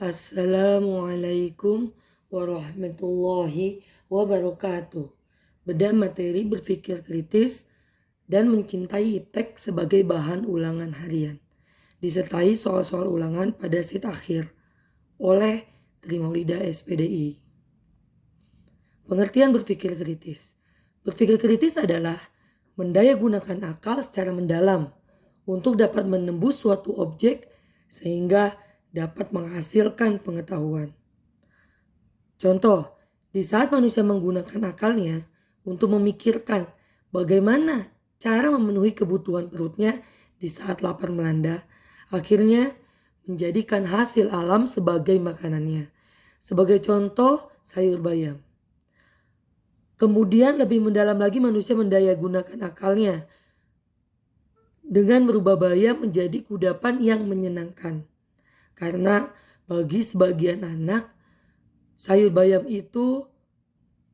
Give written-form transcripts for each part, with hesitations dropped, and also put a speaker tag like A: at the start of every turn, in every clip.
A: Assalamualaikum warahmatullahi wabarakatuh. Bedah materi berpikir kritis dan mencintai teks sebagai bahan ulangan harian. Disertai soal-soal ulangan pada set akhir oleh Trimaulida SPDI. Pengertian berpikir kritis. Berpikir kritis adalah mendayagunakan akal secara mendalam untuk dapat menembus suatu objek sehingga dapat menghasilkan pengetahuan. Contoh, di saat manusia menggunakan akalnya untuk memikirkan bagaimana cara memenuhi kebutuhan perutnya di saat lapar melanda, akhirnya menjadikan hasil alam sebagai makanannya. Sebagai contoh, sayur bayam. Kemudian lebih mendalam lagi manusia mendayagunakan akalnya dengan merubah bayam menjadi kudapan yang menyenangkan. Karena bagi sebagian anak, sayur bayam itu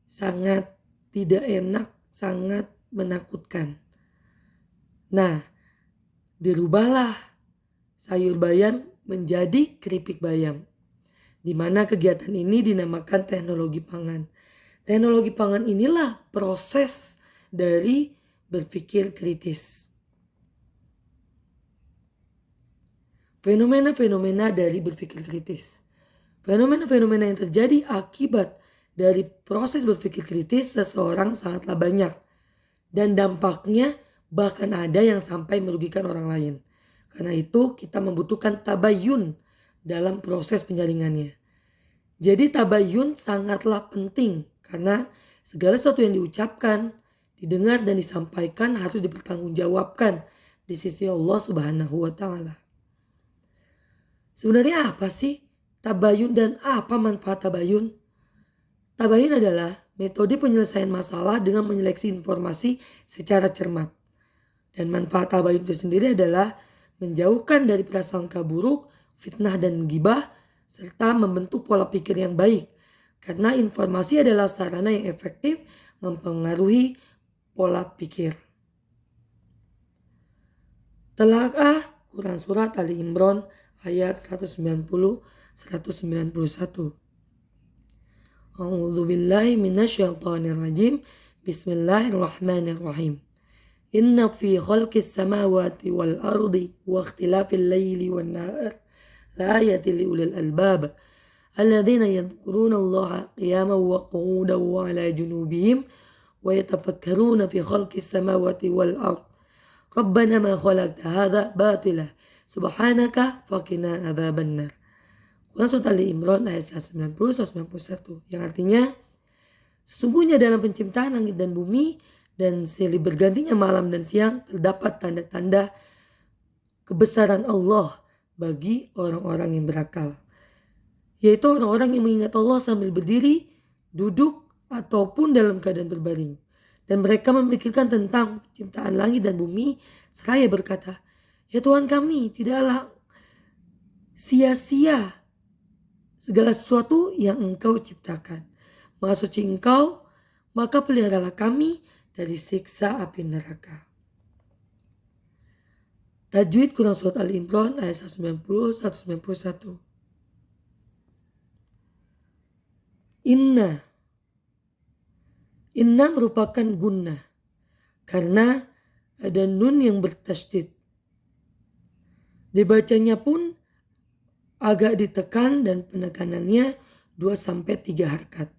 A: sangat tidak enak, sangat menakutkan. Nah, dirubahlah sayur bayam menjadi keripik bayam, di mana kegiatan ini dinamakan teknologi pangan. Teknologi pangan inilah proses dari berpikir kritis. Fenomena-fenomena dari berpikir kritis. Fenomena-fenomena yang terjadi akibat dari proses berpikir kritis seseorang sangatlah banyak. Dan dampaknya bahkan ada yang sampai merugikan orang lain. Karena itu kita membutuhkan tabayun dalam proses penjaringannya. Jadi tabayun sangatlah penting karena segala sesuatu yang diucapkan, didengar dan disampaikan harus dipertanggungjawabkan di sisi Allah Subhanahu wa Ta'ala. Sebenarnya apa sih tabayun dan apa manfaat tabayun? Tabayun adalah metode penyelesaian masalah dengan menyeleksi informasi secara cermat. Dan manfaat tabayun itu sendiri adalah menjauhkan dari prasangka buruk, fitnah dan gibah, serta membentuk pola pikir yang baik. Karena informasi adalah sarana yang efektif mempengaruhi pola pikir. Telaah Quran Surat Ali Imran ayat 190-191. A'udzu billahi minasyaitonir rajim. Bismillahirrahmanirrahim. Inna fi khalqis samawati wal ardi wa ikhtilafil laili wan nahar la ayatin liulil albab alladzina yadhkuruna Allaha qiyaman wa qu'udan wa 'ala junubihim wa yatafakkaruna fi khalqis samawati wal ardi Rabbana ma khalaqta hadza batila subhanaka faqina adzabannar. Quran Surat Ali Imran ayat 90-91 yang artinya sesungguhnya dalam penciptaan langit dan bumi dan silih bergantinya malam dan siang terdapat tanda-tanda kebesaran Allah bagi orang-orang yang berakal, yaitu orang-orang yang mengingat Allah sambil berdiri, duduk ataupun dalam keadaan berbaring. Dan mereka memikirkan tentang penciptaan langit dan bumi seraya berkata, ya Tuhan kami, tidaklah sia-sia segala sesuatu yang Engkau ciptakan. Maha suci Engkau, maka peliharalah kami dari siksa api neraka. Tajwid Quran Surat Ali Imran ayat 190-191. Inna merupakan gunnah karena ada nun yang bertasydid. Dibacanya pun agak ditekan dan penekanannya 2-3 harkat.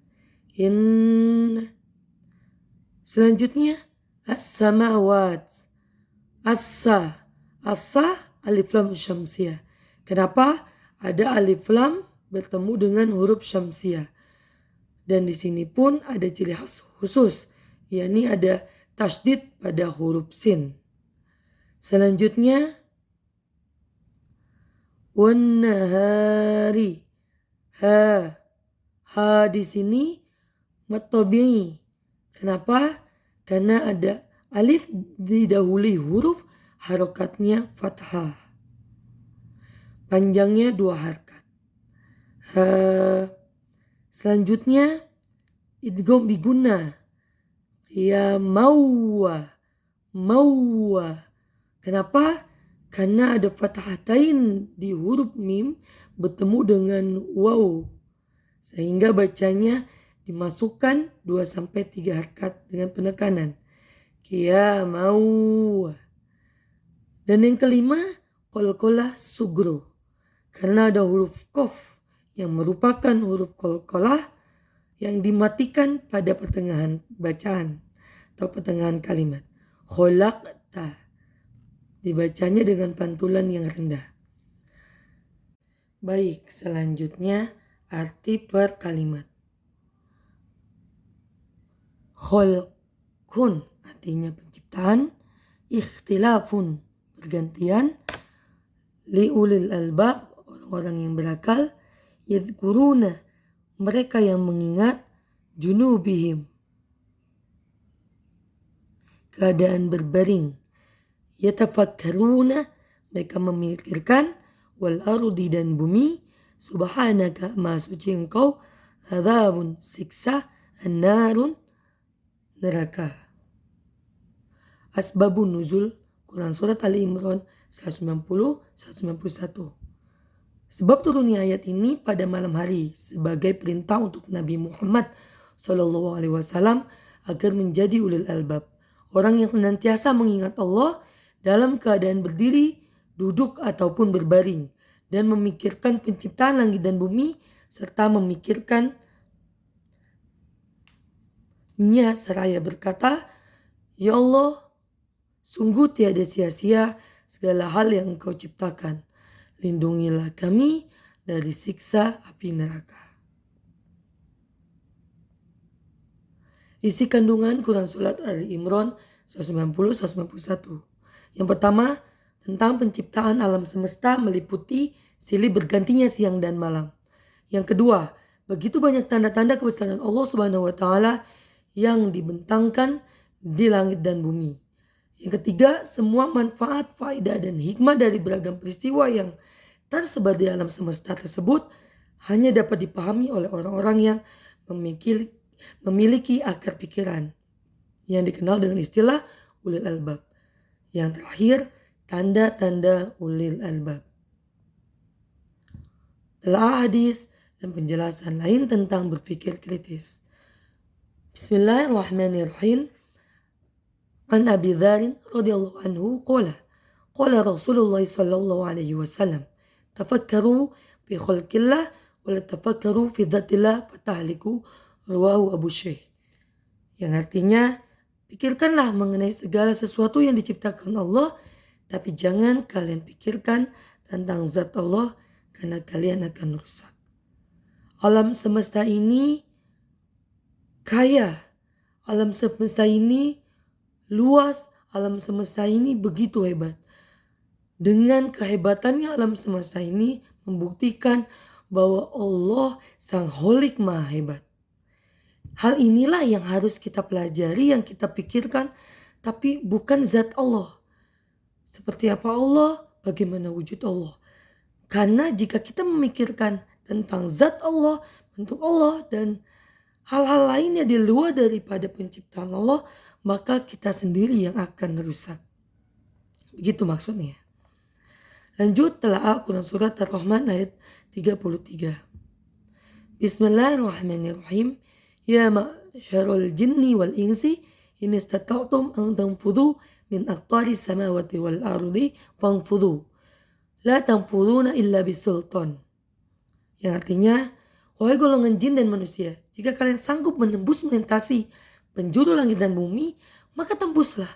A: Selanjutnya as-samawat. Asa alif lam syamsiyah. Kenapa ada alif lam bertemu dengan huruf syamsiyah? Dan di sini pun ada ciri khas khusus, yakni ada tasydid pada huruf sin. Selanjutnya wan nahari. Ha di sini matobi. Kenapa? Karena ada alif didahului huruf harokatnya fathah. Panjangnya 2 harkat. Selanjutnya idgham biguna. Ya mauwa. Kenapa? Karena ada fathatain di huruf mim bertemu dengan waw, sehingga bacanya dimasukkan 2-3 harakat dengan penekanan. Qiyamau. Dan yang kelima, qalqalah sugro. Karena ada huruf qaf yang merupakan huruf qalqalah yang dimatikan pada pertengahan bacaan atau pertengahan kalimat. Khalaqta. Dibacanya dengan pantulan yang rendah. Baik, selanjutnya arti per kalimat. Khalqun artinya penciptaan, ikhtilafun pergantian, liulil albab orang-orang yang berakal, yadhkuruna mereka yang mengingat, junubihim keadaan berbaring, yatafakkaruna mereka memikirkan, wal ardi dan bumi, subhanaka maha suci engkau, adzabun siksa, annarun neraka. Asbabun nuzul Quran Surat Ali Imran 190-191. Sebab turunnya ayat ini pada malam hari sebagai perintah untuk Nabi Muhammad SAW agar menjadi ulil albab, orang yang senantiasa mengingat Allah dalam keadaan berdiri, duduk ataupun berbaring, dan memikirkan penciptaan langit dan bumi serta memikirkannya seraya berkata, Ya Allah, sungguh tiada sia-sia segala hal yang Engkau ciptakan. Lindungilah kami dari siksa api neraka. Isi kandungan Quran Surat Ali Imran 190-191. Yang pertama, tentang penciptaan alam semesta meliputi silih bergantinya siang dan malam. Yang kedua, begitu banyak tanda-tanda kebesaran Allah Subhanahu wa taala yang dibentangkan di langit dan bumi. Yang ketiga, semua manfaat, faedah dan hikmah dari beragam peristiwa yang tersebar di alam semesta tersebut hanya dapat dipahami oleh orang-orang yang memiliki akar pikiran yang dikenal dengan istilah ulil albab. Yang terakhir, tanda-tanda ulil albab. Telah hadis dan penjelasan lain tentang berpikir kritis. Bismillahirrahmanirrahim. An Abi Dzar radhiyallahu anhu qala Rasulullah sallallahu alaihi wasallam tafakkaru fi khalqillah wa la tafakkaru fi dzatillah fatahliku, rawahu Abu Shaykh. Yang artinya, pikirkanlah mengenai segala sesuatu yang diciptakan Allah, tapi jangan kalian pikirkan tentang zat Allah karena kalian akan rusak. Alam semesta ini kaya, alam semesta ini luas, alam semesta ini begitu hebat. Dengan kehebatannya alam semesta ini membuktikan bahwa Allah Sang Holik Maha Hebat. Hal inilah yang harus kita pelajari, yang kita pikirkan, tapi bukan zat Allah. Seperti apa Allah, bagaimana wujud Allah. Karena jika kita memikirkan tentang zat Allah, bentuk Allah, dan hal-hal lainnya di luar daripada penciptaan Allah, maka kita sendiri yang akan rusak. Begitu maksudnya. Lanjut telaah Quran Surat Ar-Rahman ayat 33. Bismillahirrahmanirrahim. Ya ma'syarul jinni wal insi in istata'tum an tanfudhu min aqtari samawati wal ardi fanfudhu. La tanfudhuna illa bisultan. Yang artinya, wahai golongan jin dan manusia, jika kalian sanggup menembus melintasi penjuru langit dan bumi, maka tembuslah.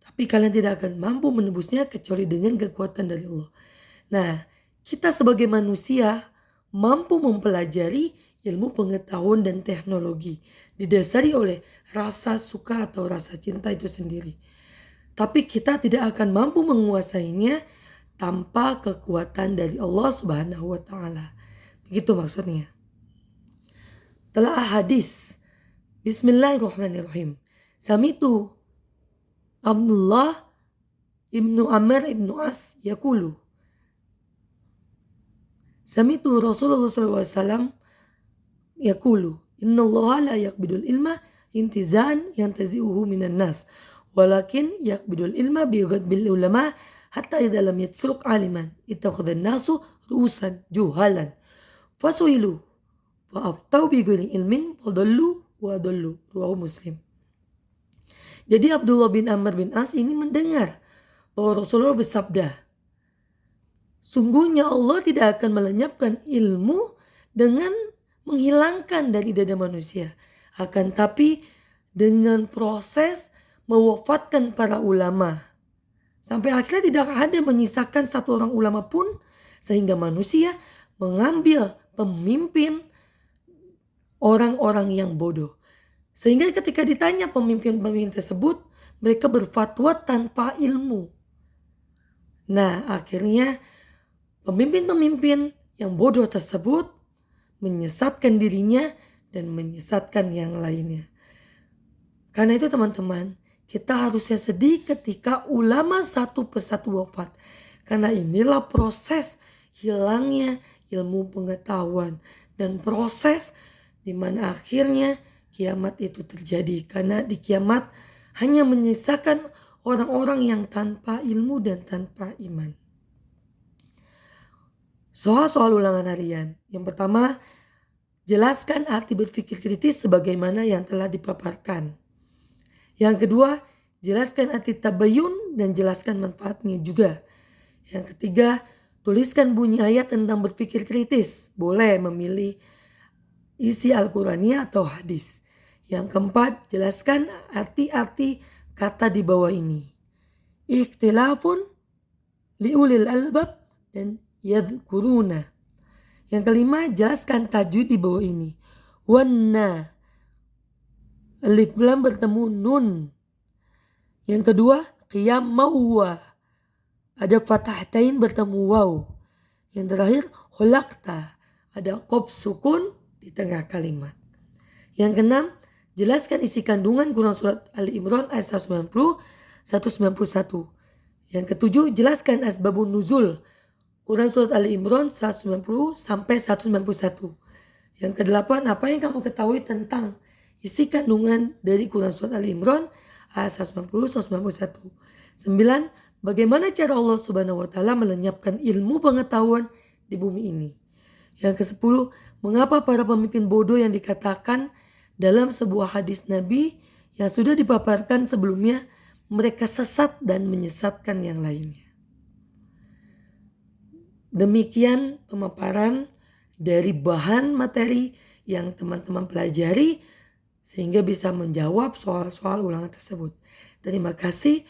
A: Tapi kalian tidak akan mampu menembusnya kecuali dengan kekuatan dari Allah. Nah, kita sebagai manusia mampu mempelajari ilmu pengetahuan dan teknologi didasari oleh rasa suka atau rasa cinta itu sendiri. Tapi kita tidak akan mampu menguasainya tanpa kekuatan dari Allah Subhanahu wa taala. Begitu maksudnya. Telah hadis. Bismillahirrahmanirrahim. Samitu Abdullah ibnu Amr ibnu As yaqulu. Samitu Rasulullah SAW yaqulu. Inna Allah la yaqbidul ilma intizan yantazi'uhu minan nas. Walakin yaqbidul ilma bighadbil ulama hatta idza lam yatsruq aliman ittakhadhan nasu ru'usan juhalan fasuilu fa'aftau bi ghairi ilmin fadallu wa dallu. Rawahu Muslim. Jadi Abdullah bin Amr bin As ini mendengar bahwa Rasulullah bersabda, sungguhnya Allah tidak akan melenyapkan ilmu dengan menghilangkan dari dada manusia. Akan tapi dengan proses mewafatkan para ulama. Sampai akhirnya tidak ada menyisakan satu orang ulama pun. Sehingga manusia mengambil pemimpin orang-orang yang bodoh. Sehingga ketika ditanya pemimpin-pemimpin tersebut, mereka berfatwa tanpa ilmu. Nah, akhirnya pemimpin-pemimpin yang bodoh tersebut menyesatkan dirinya dan menyesatkan yang lainnya. Karena itu teman-teman, kita harusnya sedih ketika ulama satu persatu wafat. Karena inilah proses hilangnya ilmu pengetahuan dan proses di mana akhirnya kiamat itu terjadi. Karena di kiamat hanya menyisakan orang-orang yang tanpa ilmu dan tanpa iman. Soal ulangan harian. Yang pertama, jelaskan arti berpikir kritis sebagaimana yang telah dipaparkan. Yang kedua, jelaskan arti tabayun dan jelaskan manfaatnya juga. Yang ketiga, tuliskan bunyi ayat tentang berpikir kritis. Boleh memilih isi Al-Qur'annya atau hadis. Yang keempat, jelaskan arti-arti kata di bawah ini. Ikhtilafun liulil albab dan yadhkuruna. Yang kelima, jelaskan tajwid di bawah ini. Wanna, alif lam bertemu nun. Yang kedua, qiyam mawwa, ada fathatain bertemu waw. Yang terakhir, khulaqta, ada qaf sukun di tengah kalimat. Yang keenam, jelaskan isi kandungan Quran Surat Ali Imran ayat 190, 191. Yang ketujuh, jelaskan asbabun nuzul Quran Surat Ali Imran 190 sampai 191. Yang kedelapan, apa yang kamu ketahui tentang isi kandungan dari Quran Surat Ali Imran ayat 190, 191. 9. Bagaimana cara Allah Subhanahu wa Ta'ala melenyapkan ilmu pengetahuan di bumi ini. Yang ke-10, mengapa para pemimpin bodoh yang dikatakan dalam sebuah hadis Nabi yang sudah dipaparkan sebelumnya, mereka sesat dan menyesatkan yang lainnya. Demikian pemaparan dari bahan materi yang teman-teman pelajari sehingga bisa menjawab soal-soal ulangan tersebut. Terima kasih.